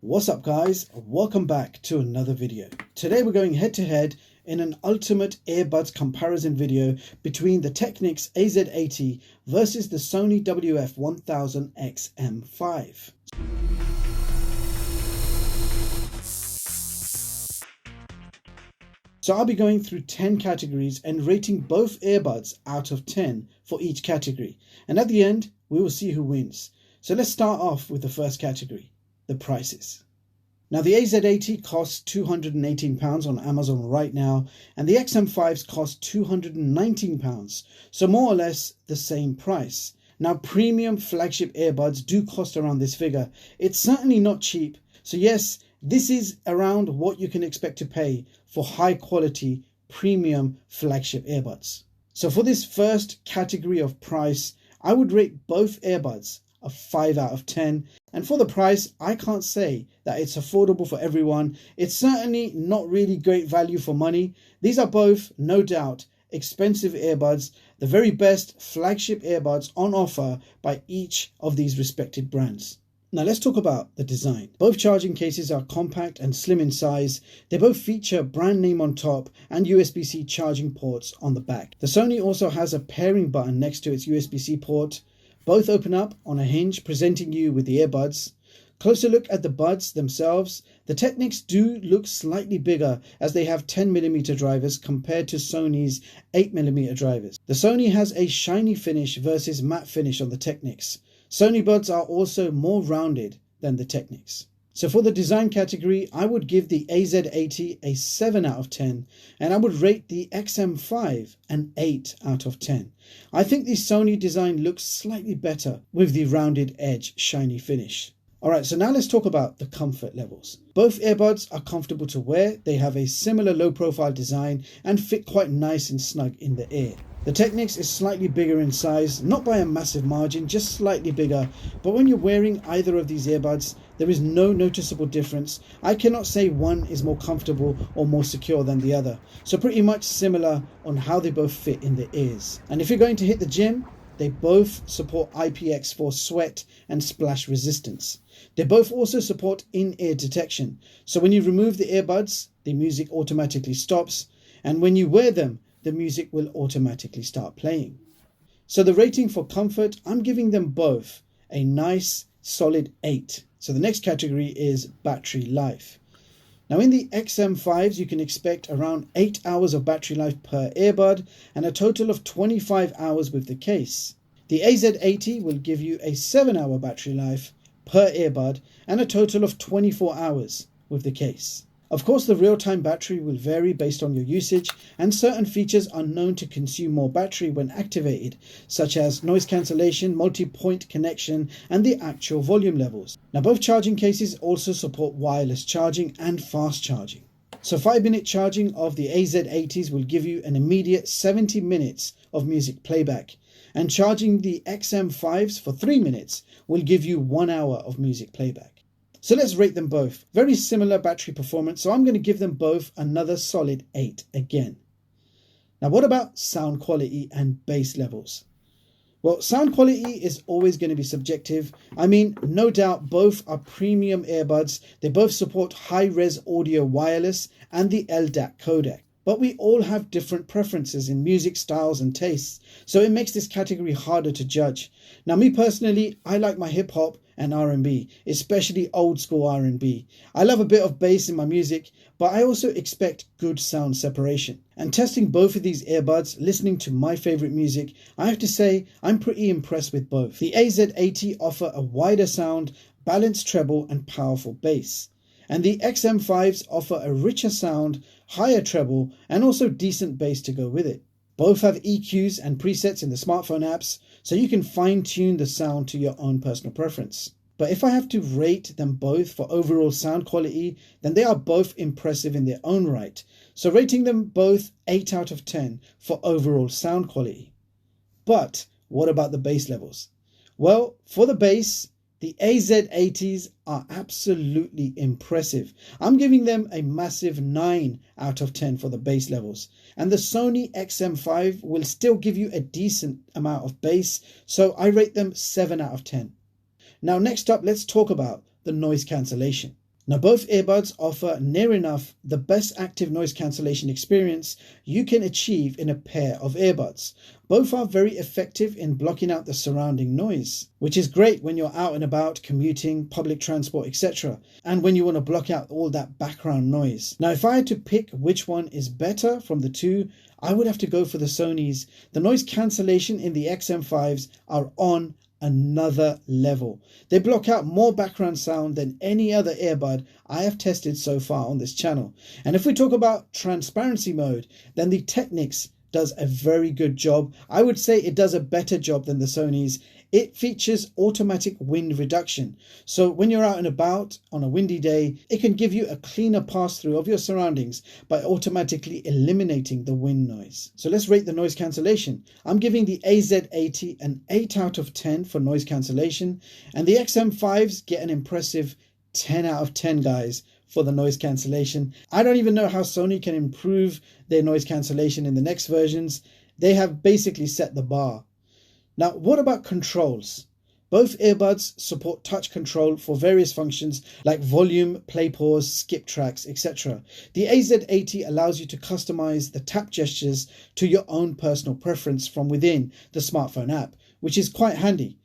What's up guys, welcome back to another video. Today we're going head to head in an ultimate earbuds comparison video between the Technics AZ80 versus the Sony WF-1000 XM5. So I'll be going through 10 categories and rating both earbuds out of 10 for each category. And at the end, we will see who wins. So let's start off with the first category, the prices. Now the AZ80 costs £218 on Amazon right now, and the XM5s cost £219, so more or less the same price. Now premium flagship earbuds do cost around this figure. It's certainly not cheap, so yes, this is around what you can expect to pay for high quality premium flagship earbuds. So for this first category of price, I would rate both earbuds a 5 out of 10, and for the price I can't say that it's affordable for everyone. It's certainly not really great value for money. These are both, no doubt, expensive earbuds, the very best flagship earbuds on offer by each of these respected brands. Now let's talk about the design. Both charging cases are compact and slim in size. They both feature brand name on top and USB-C charging ports on the back. The Sony also has a pairing button next to its USB-C port. Both open up on a hinge, presenting you with the earbuds. Closer look at the buds themselves. The Technics do look slightly bigger as they have 10mm drivers compared to Sony's 8mm drivers. The Sony has a shiny finish versus matte finish on the Technics. Sony buds are also more rounded than the Technics. So for the design category, I would give the AZ80 a 7 out of 10, and I would rate the XM5 an 8 out of 10. I think the Sony design looks slightly better with the rounded edge shiny finish. Alright, so now let's talk about the comfort levels. Both earbuds are comfortable to wear. They have a similar low profile design and fit quite nice and snug in the ear. The Technics is slightly bigger in size, not by a massive margin, just slightly bigger, but when you're wearing either of these earbuds, there is no noticeable difference. I cannot say one is more comfortable or more secure than the other, so pretty much similar on how they both fit in the ears. And if you're going to hit the gym, they both support IPX4 sweat and splash resistance. They both also support in-ear detection, so when you remove the earbuds, the music automatically stops, and when you wear them, the music will automatically start playing. So the rating for comfort, I'm giving them both a nice solid 8. So the next category is battery life. Now in the XM5s you can expect around 8 hours of battery life per earbud and a total of 25 hours with the case. The AZ80 will give you a 7-hour battery life per earbud and a total of 24 hours with the case. Of course, the real-time battery will vary based on your usage, and certain features are known to consume more battery when activated, such as noise cancellation, multi-point connection, and the actual volume levels. Now, both charging cases also support wireless charging and fast charging. So 5-minute charging of the AZ80s will give you an immediate 70 minutes of music playback, and charging the XM5s for 3 minutes will give you 1 hour of music playback. So let's rate them both. Very similar battery performance, so I'm going to give them both another solid 8 again. Now what about sound quality and bass levels? Well, sound quality is always going to be subjective. I mean, no doubt both are premium earbuds. They both support high-res audio wireless and the LDAC codec. But we all have different preferences in music styles and tastes, so it makes this category harder to judge. Now me personally, I like my hip hop and R&B, especially old school R&B. I love a bit of bass in my music, but I also expect good sound separation. And testing both of these earbuds, listening to my favorite music, I have to say I'm pretty impressed with both. The AZ80 offer a wider sound, balanced treble and powerful bass. And the XM5s offer a richer sound, higher treble, and also decent bass to go with it. Both have EQs and presets in the smartphone apps, so you can fine-tune the sound to your own personal preference. But if I have to rate them both for overall sound quality, then they are both impressive in their own right. So rating them both 8 out of 10 for overall sound quality. But what about the bass levels? Well, for the bass, the AZ80s are absolutely impressive. I'm giving them a massive 9 out of 10 for the bass levels. And the Sony XM5 will still give you a decent amount of bass, so I rate them 7 out of 10. Now next up, let's talk about the noise cancellation. Now, both earbuds offer near enough the best active noise cancellation experience you can achieve in a pair of earbuds. Both are very effective in blocking out the surrounding noise, which is great when you're out and about, commuting, public transport, etc. and when you want to block out all that background noise. Now, if I had to pick which one is better from the two, I would have to go for the Sony's. The noise cancellation in the XM5s are on another level. They block out more background sound than any other earbud I have tested so far on this channel. And if we talk about transparency mode, then the Technics does a very good job. I would say it does a better job than the Sony's. It features automatic wind reduction. So when you're out and about on a windy day, it can give you a cleaner pass through of your surroundings by automatically eliminating the wind noise. So let's rate the noise cancellation. I'm giving the AZ80 an 8 out of 10 for noise cancellation, and the XM5s get an impressive 10 out of 10, guys, for the noise cancellation. I don't even know how Sony can improve their noise cancellation in the next versions. They have basically set the bar. Now, what about controls? Both earbuds support touch control for various functions like volume, play, pause, skip tracks, etc. The AZ80 allows you to customize the tap gestures to your own personal preference from within the smartphone app, which is quite handy.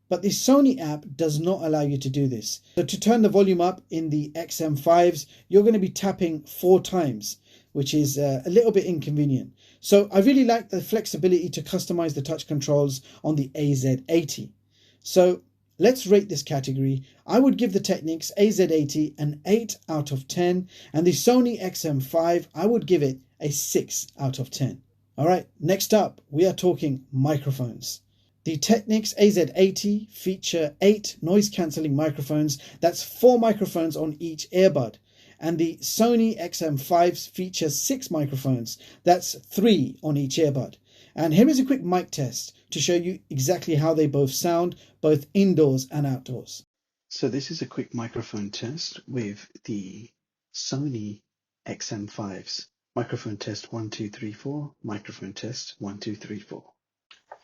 But the Sony app does not allow you to do this. So to turn the volume up in the XM5s, you're going to be tapping 4 times, which is a little bit inconvenient. So I really like the flexibility to customize the touch controls on the AZ80. So let's rate this category. I would give the Technics AZ80 an 8 out of 10, and the Sony XM5, I would give it a 6 out of 10. All right, next up, we are talking microphones. The Technics AZ80 feature 8 noise cancelling microphones. That's 4 microphones on each earbud. And the Sony XM5s feature 6 microphones. That's 3 on each earbud. And here is a quick mic test to show you exactly how they both sound, both indoors and outdoors. So this is a quick microphone test with the Sony XM5s. Microphone test 1, 2, 3, 4. Microphone test 1, 2, 3, 4.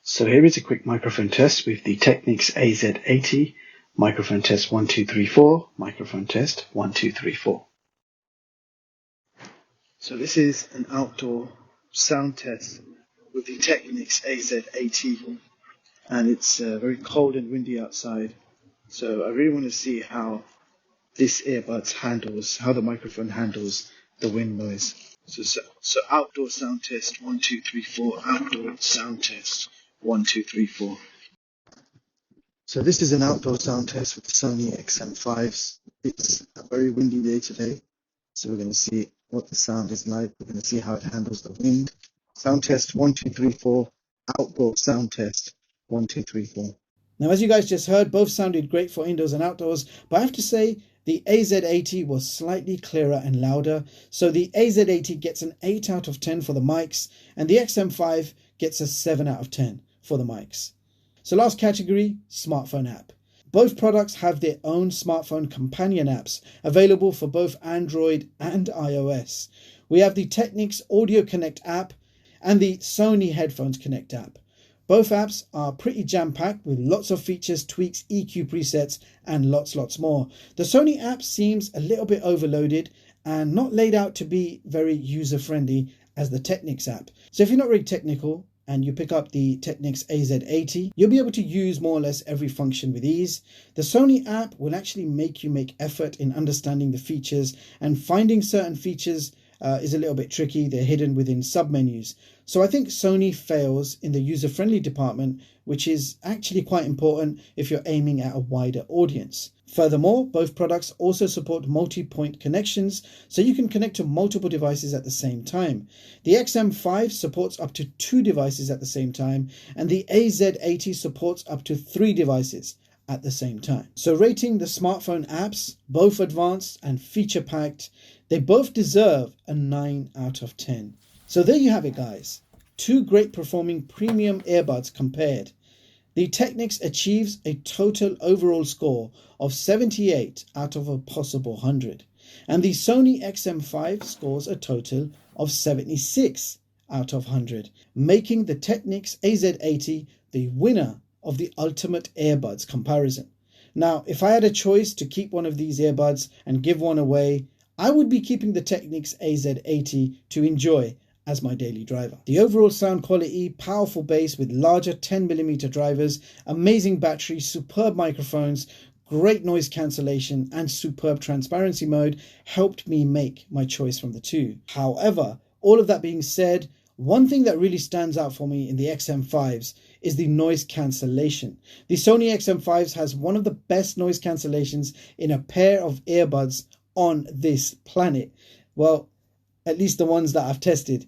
So here is a quick microphone test with the Technics AZ80. Microphone test 1, 2, 3, 4. Microphone test 1, 2, 3, 4. So this is an outdoor sound test with the Technics AZ80, and it's very cold and windy outside. So I really want to see how this earbuds handles, how the microphone handles the wind noise. So outdoor sound test 1, 2, 3, 4. Outdoor sound test 1, 2, 3, 4. So this is an outdoor sound test with the Sony XM5s. It's a very windy day today, so we're going to see what the sound is like. We're going to see how it handles the wind. Sound test 1, 2, 3, 4. Outdoor sound test 1, 2, 3, 4. Now, as you guys just heard, both sounded great for indoors and outdoors, but I have to say the AZ80 was slightly clearer and louder. So the AZ80 gets an 8 out of 10 for the mics, and the XM5 gets a 7 out of 10 for the mics. So last category, smartphone app. Both products have their own smartphone companion apps available for both Android and iOS. We have the Technics Audio Connect app and the Sony Headphones Connect app. Both apps are pretty jam-packed with lots of features, tweaks, EQ presets, and lots more. The Sony app seems a little bit overloaded and not laid out to be very user-friendly as the Technics app. So if you're not really technical and you pick up the Technics AZ80, you'll be able to use more or less every function with ease. The Sony app will actually make you make effort in understanding the features, and finding certain features is a little bit tricky. They're hidden within submenus. So I think Sony fails in the user-friendly department, which is actually quite important if you're aiming at a wider audience. Furthermore, both products also support multi-point connections, so you can connect to multiple devices at the same time. The XM5 supports up to 2 devices at the same time, and the AZ80 supports up to 3 devices at the same time. So rating the smartphone apps, both advanced and feature-packed, they both deserve a 9 out of 10. So there you have it, guys. 2 great performing premium earbuds compared. The Technics achieves a total overall score of 78 out of a possible 100. And the Sony XM5 scores a total of 76 out of 100, making the Technics AZ80 the winner of the ultimate earbuds comparison. Now, if I had a choice to keep one of these earbuds and give one away, I would be keeping the Technics AZ80 to enjoy as my daily driver. The overall sound quality, powerful bass with larger 10mm drivers, amazing battery, superb microphones, great noise cancellation and superb transparency mode helped me make my choice from the two. However, all of that being said, one thing that really stands out for me in the XM5s is the noise cancellation. The Sony XM5s has one of the best noise cancellations in a pair of earbuds on this planet. Well, at least the ones that I've tested.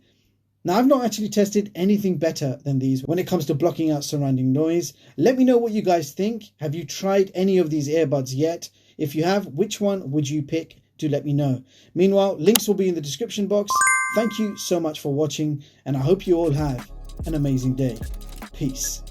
Now, I've not actually tested anything better than these when it comes to blocking out surrounding noise. Let me know what you guys think. Have you tried any of these earbuds yet? If you have, which one would you pick? Do let me know. Meanwhile, links will be in the description box. Thank you so much for watching, and I hope you all have an amazing day. Peace.